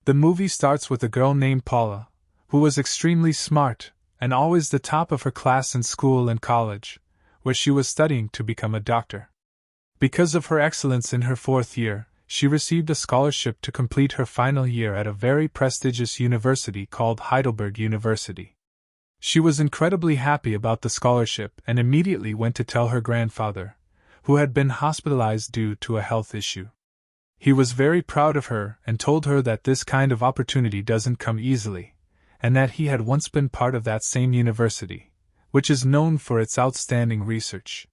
The movie starts with a girl named Paula, who was extremely smart and always the top of her class in school and college, where she was studying to become a doctor. Because of her excellence in her 4th year, she received a scholarship to complete her final year at a very prestigious university called Heidelberg University. She was incredibly happy about the scholarship and immediately went to tell her grandfather, who had been hospitalized due to a health issue. He was very proud of her and told her that this kind of opportunity doesn't come easily, and that he had once been part of that same university, which is known for its outstanding research.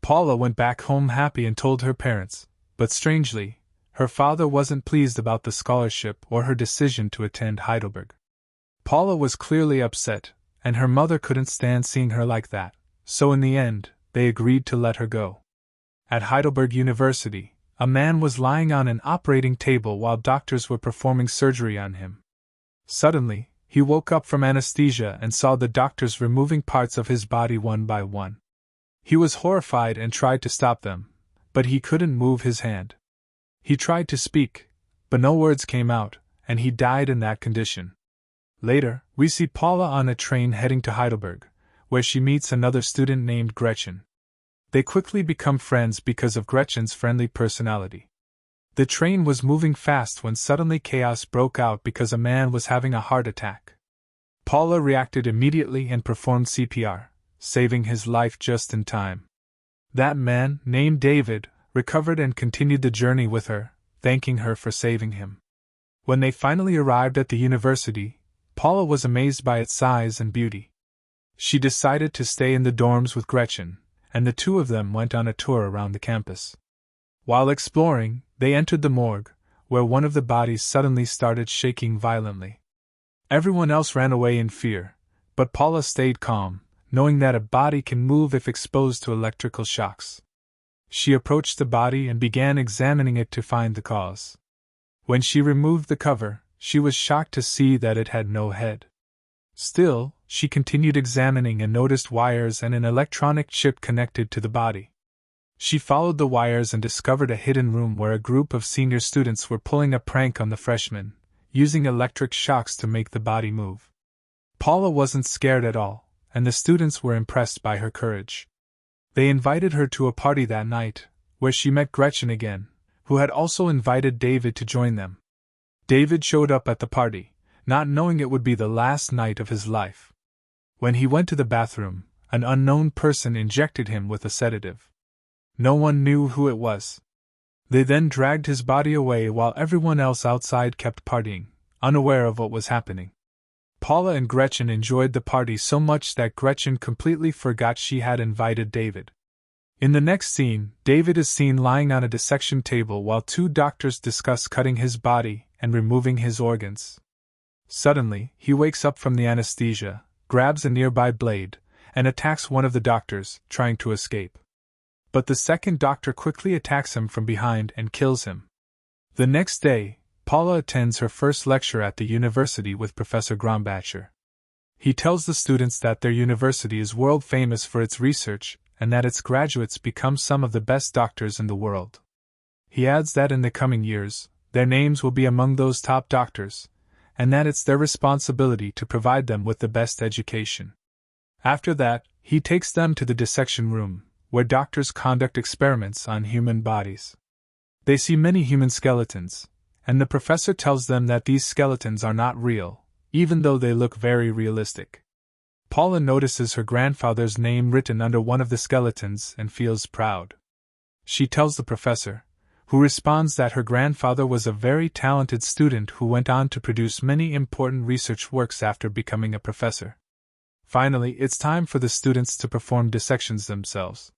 Paula went back home happy and told her parents, but strangely, her father wasn't pleased about the scholarship or her decision to attend Heidelberg. Paula was clearly upset, and her mother couldn't stand seeing her like that, so in the end, they agreed to let her go. At Heidelberg University, a man was lying on an operating table while doctors were performing surgery on him. Suddenly, he woke up from anesthesia and saw the doctors removing parts of his body one by one. He was horrified and tried to stop them, but he couldn't move his hand. He tried to speak, but no words came out, and he died in that condition. Later, we see Paula on a train heading to Heidelberg, where she meets another student named Gretchen. They quickly become friends because of Gretchen's friendly personality. The train was moving fast when suddenly chaos broke out because a man was having a heart attack. Paula reacted immediately and performed CPR, saving his life just in time. That man, named David, recovered and continued the journey with her, thanking her for saving him. When they finally arrived at the university, Paula was amazed by its size and beauty. She decided to stay in the dorms with Gretchen, and the two of them went on a tour around the campus. While exploring, they entered the morgue, where one of the bodies suddenly started shaking violently. Everyone else ran away in fear, but Paula stayed calm, knowing that a body can move if exposed to electrical shocks. She approached the body and began examining it to find the cause. When she removed the cover, she was shocked to see that it had no head. Still, she continued examining and noticed wires and an electronic chip connected to the body. She followed the wires and discovered a hidden room where a group of senior students were pulling a prank on the freshmen, using electric shocks to make the body move. Paula wasn't scared at all, and the students were impressed by her courage. They invited her to a party that night, where she met Gretchen again, who had also invited David to join them. David showed up at the party, not knowing it would be the last night of his life. When he went to the bathroom, an unknown person injected him with a sedative. No one knew who it was. They then dragged his body away while everyone else outside kept partying, unaware of what was happening. Paula and Gretchen enjoyed the party so much that Gretchen completely forgot she had invited David. In the next scene, David is seen lying on a dissection table while two doctors discuss cutting his body and removing his organs. Suddenly, he wakes up from the anesthesia, grabs a nearby blade, and attacks one of the doctors, trying to escape. But the second doctor quickly attacks him from behind and kills him. The next day, Paula attends her first lecture at the university with Professor Grombacher. He tells the students that their university is world famous for its research and that its graduates become some of the best doctors in the world. He adds that in the coming years, their names will be among those top doctors, and that it's their responsibility to provide them with the best education. After that, he takes them to the dissection room, where doctors conduct experiments on human bodies. They see many human skeletons, and the professor tells them that these skeletons are not real, even though they look very realistic. Paula notices her grandfather's name written under one of the skeletons and feels proud. She tells the professor, who responds that her grandfather was a very talented student who went on to produce many important research works after becoming a professor. Finally, it's time for the students to perform dissections themselves.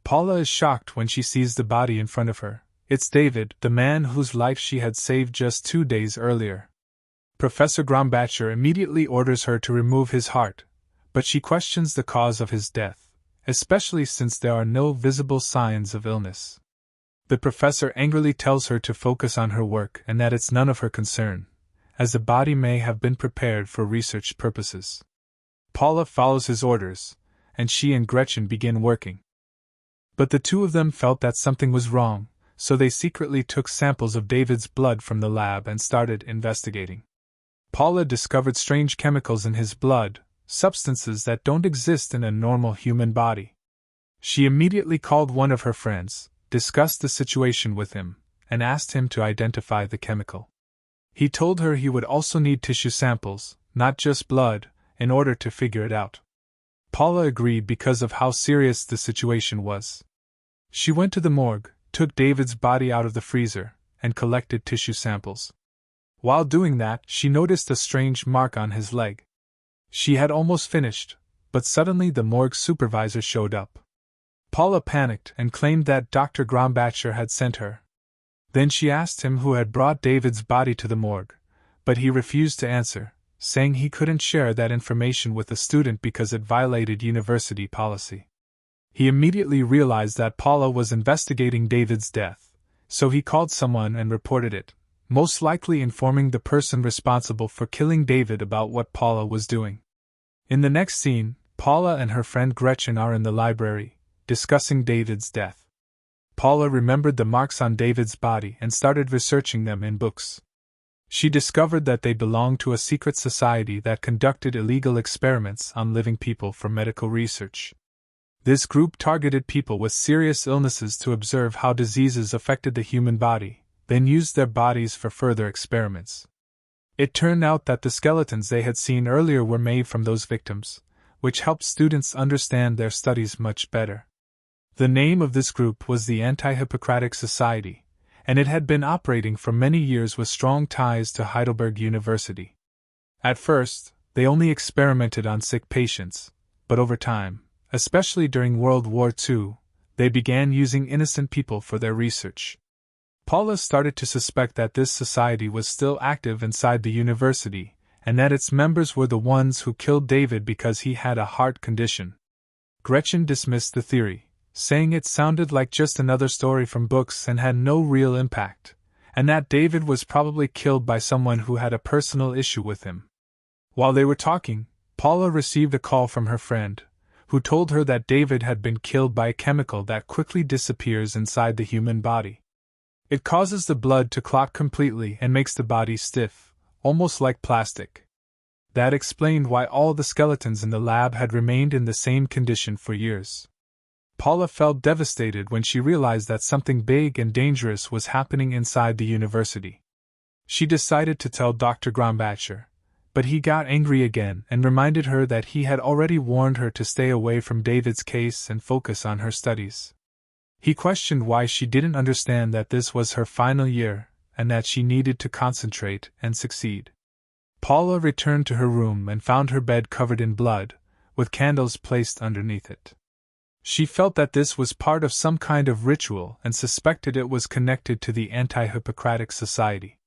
Paula is shocked when she sees the body in front of her. It's David, the man whose life she had saved just 2 days earlier. Professor Grombacher immediately orders her to remove his heart, but she questions the cause of his death, especially since there are no visible signs of illness. The professor angrily tells her to focus on her work and that it's none of her concern, as the body may have been prepared for research purposes. Paula follows his orders, and she and Gretchen begin working. But the two of them felt that something was wrong, so they secretly took samples of David's blood from the lab and started investigating. Paula discovered strange chemicals in his blood, substances that don't exist in a normal human body. She immediately called one of her friends, discussed the situation with him, and asked him to identify the chemical. He told her he would also need tissue samples, not just blood, in order to figure it out. Paula agreed because of how serious the situation was. She went to the morgue, took David's body out of the freezer, and collected tissue samples. While doing that, she noticed a strange mark on his leg. She had almost finished, but suddenly the morgue supervisor showed up. Paula panicked and claimed that Dr. Grombacher had sent her. Then she asked him who had brought David's body to the morgue, but he refused to answer, saying he couldn't share that information with the student because it violated university policy. He immediately realized that Paula was investigating David's death, so he called someone and reported it, most likely informing the person responsible for killing David about what Paula was doing. In the next scene, Paula and her friend Gretchen are in the library, discussing David's death. Paula remembered the marks on David's body and started researching them in books. She discovered that they belonged to a secret society that conducted illegal experiments on living people for medical research. This group targeted people with serious illnesses to observe how diseases affected the human body, then used their bodies for further experiments. It turned out that the skeletons they had seen earlier were made from those victims, which helped students understand their studies much better. The name of this group was the Anti-Hypocratic Society, and it had been operating for many years with strong ties to Heidelberg University. At first, they only experimented on sick patients, but over time, especially during World War II, they began using innocent people for their research. Paula started to suspect that this society was still active inside the university, and that its members were the ones who killed David because he had a heart condition. Gretchen dismissed the theory, saying it sounded like just another story from books and had no real impact, and that David was probably killed by someone who had a personal issue with him. While they were talking, Paula received a call from her friend, who told her that David had been killed by a chemical that quickly disappears inside the human body. It causes the blood to clot completely and makes the body stiff, almost like plastic. That explained why all the skeletons in the lab had remained in the same condition for years. Paula felt devastated when she realized that something big and dangerous was happening inside the university. She decided to tell Dr. Grombacher, but he got angry again and reminded her that he had already warned her to stay away from David's case and focus on her studies. He questioned why she didn't understand that this was her final year, and that she needed to concentrate and succeed. Paula returned to her room and found her bed covered in blood, with candles placed underneath it. She felt that this was part of some kind of ritual and suspected it was connected to the Anti-Hypocratic Society.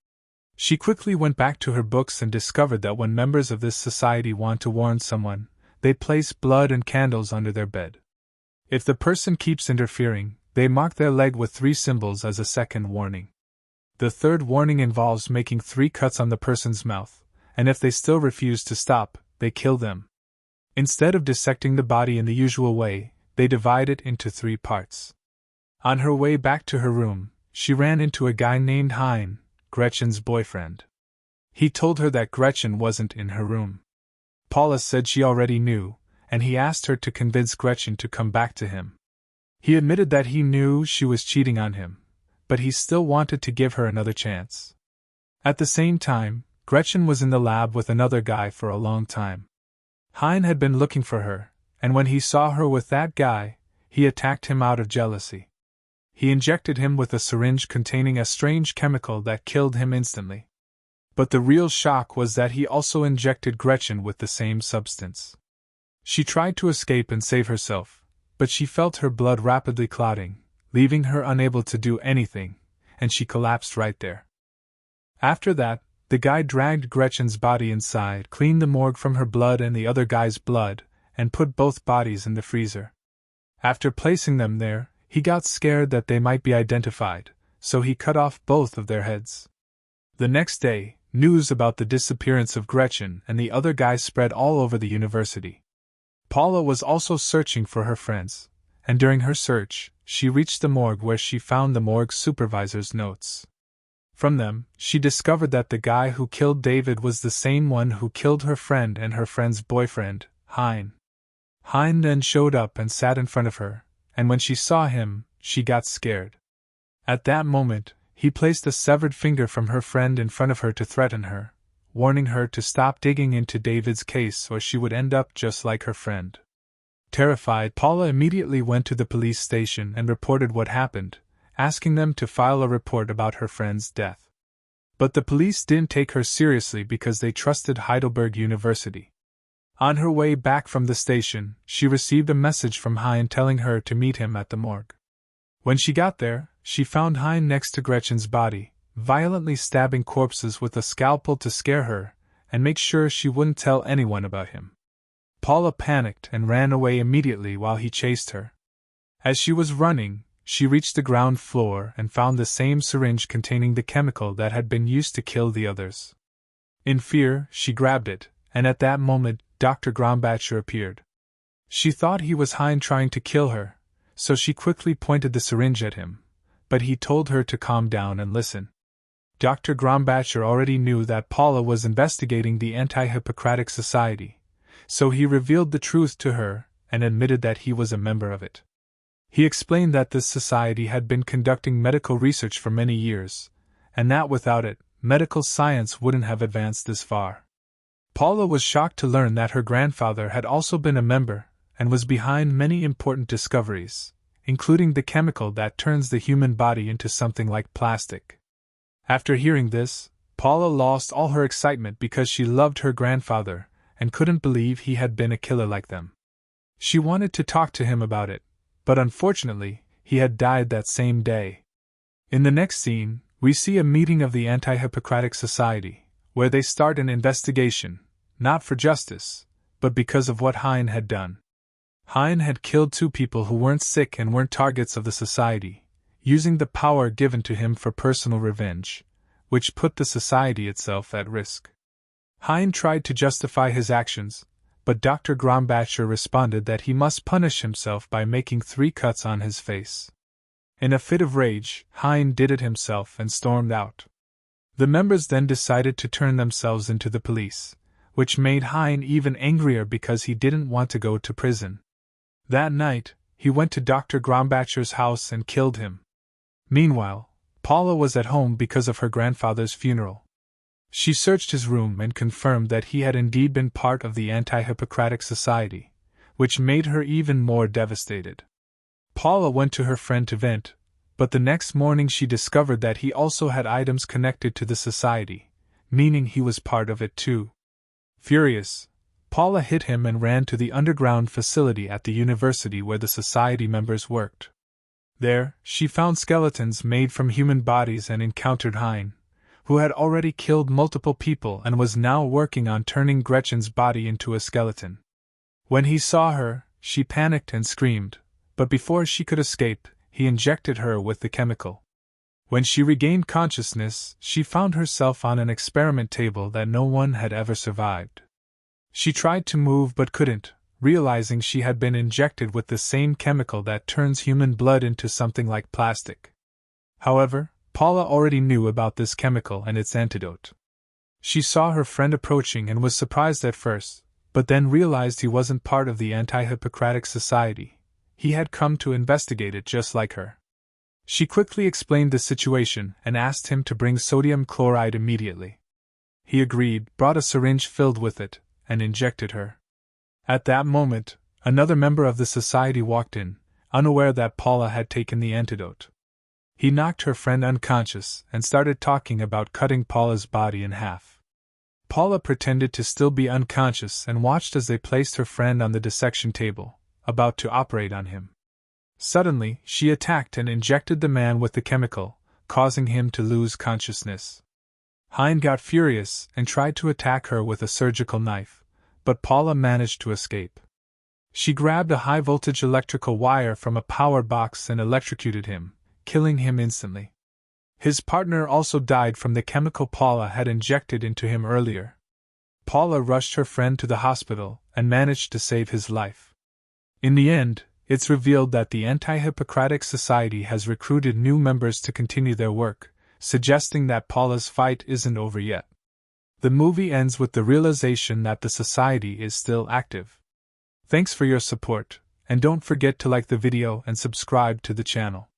She quickly went back to her books and discovered that when members of this society want to warn someone, they place blood and candles under their bed. If the person keeps interfering, they mark their leg with 3 symbols as a second warning. The third warning involves making 3 cuts on the person's mouth, and if they still refuse to stop, they kill them. Instead of dissecting the body in the usual way, they divide it into 3 parts. On her way back to her room, she ran into a guy named Hein, Gretchen's boyfriend. He told her that Gretchen wasn't in her room. Paula said she already knew, and he asked her to convince Gretchen to come back to him. He admitted that he knew she was cheating on him, but he still wanted to give her another chance. At the same time, Gretchen was in the lab with another guy for a long time. Hein had been looking for her, and when he saw her with that guy, he attacked him out of jealousy. He injected him with a syringe containing a strange chemical that killed him instantly. But the real shock was that he also injected Gretchen with the same substance. She tried to escape and save herself, but she felt her blood rapidly clotting, leaving her unable to do anything, and she collapsed right there. After that, the guy dragged Gretchen's body inside, cleaned the morgue from her blood and the other guy's blood, and put both bodies in the freezer. After placing them there, he got scared that they might be identified, so he cut off both of their heads. The next day, news about the disappearance of Gretchen and the other guy spread all over the university. Paula was also searching for her friends, and during her search, she reached the morgue where she found the morgue supervisor's notes. From them, she discovered that the guy who killed David was the same one who killed her friend and her friend's boyfriend, Hein. Hein then showed up and sat in front of her, and when she saw him, she got scared. At that moment, he placed a severed finger from her friend in front of her to threaten her, warning her to stop digging into David's case or she would end up just like her friend. Terrified, Paula immediately went to the police station and reported what happened, asking them to file a report about her friend's death. But the police didn't take her seriously because they trusted Heidelberg University. On her way back from the station, she received a message from Hein telling her to meet him at the morgue. When she got there, she found Hein next to Gretchen's body, violently stabbing corpses with a scalpel to scare her and make sure she wouldn't tell anyone about him. Paula panicked and ran away immediately while he chased her. As she was running, she reached the ground floor and found the same syringe containing the chemical that had been used to kill the others. In fear, she grabbed it, and at that moment, Dr. Grombacher appeared. She thought he was Hein trying to kill her, so she quickly pointed the syringe at him, but he told her to calm down and listen. Dr. Grombacher already knew that Paula was investigating the anti-hypocratic society, so he revealed the truth to her and admitted that he was a member of it. He explained that this society had been conducting medical research for many years, and that without it, medical science wouldn't have advanced this far. Paula was shocked to learn that her grandfather had also been a member and was behind many important discoveries, including the chemical that turns the human body into something like plastic. After hearing this, Paula lost all her excitement because she loved her grandfather and couldn't believe he had been a killer like them. She wanted to talk to him about it, but unfortunately, he had died that same day. In the next scene, we see a meeting of the Anti-Hippocratic Society, where they start an investigation, not for justice, but because of what Hein had done. Hein had killed 2 people who weren't sick and weren't targets of the society, using the power given to him for personal revenge, which put the society itself at risk. Hein tried to justify his actions, but Dr. Grombacher responded that he must punish himself by making 3 cuts on his face. In a fit of rage, Hein did it himself and stormed out. The members then decided to turn themselves into the police, which made Hein even angrier because he didn't want to go to prison. That night, he went to Dr. Grombacher's house and killed him. Meanwhile, Paula was at home because of her grandfather's funeral. She searched his room and confirmed that he had indeed been part of the Anti-Hippocratic Society, which made her even more devastated. Paula went to her friend to vent, but the next morning she discovered that he also had items connected to the society, meaning he was part of it too. Furious, Paula hit him and ran to the underground facility at the university where the society members worked. There, she found skeletons made from human bodies and encountered Hein, who had already killed multiple people and was now working on turning Gretchen's body into a skeleton. When he saw her, she panicked and screamed, but before she could escape, he injected her with the chemical. When she regained consciousness, she found herself on an experiment table that no one had ever survived. She tried to move but couldn't, realizing she had been injected with the same chemical that turns human blood into something like plastic. However, Paula already knew about this chemical and its antidote. She saw her friend approaching and was surprised at first, but then realized he wasn't part of the Anti-Hippocratic Society. He had come to investigate it just like her. She quickly explained the situation and asked him to bring sodium chloride immediately. He agreed, brought a syringe filled with it, and injected her. At that moment, another member of the society walked in, unaware that Paula had taken the antidote. He knocked her friend unconscious and started talking about cutting Paula's body in half. Paula pretended to still be unconscious and watched as they placed her friend on the dissection table, about to operate on him. Suddenly, she attacked and injected the man with the chemical, causing him to lose consciousness. Hein got furious and tried to attack her with a surgical knife, but Paula managed to escape. She grabbed a high-voltage electrical wire from a power box and electrocuted him, killing him instantly. His partner also died from the chemical Paula had injected into him earlier. Paula rushed her friend to the hospital and managed to save his life. In the end, it's revealed that the Anti-Hippocratic Society has recruited new members to continue their work, suggesting that Paula's fight isn't over yet. The movie ends with the realization that the society is still active. Thanks for your support, and don't forget to like the video and subscribe to the channel.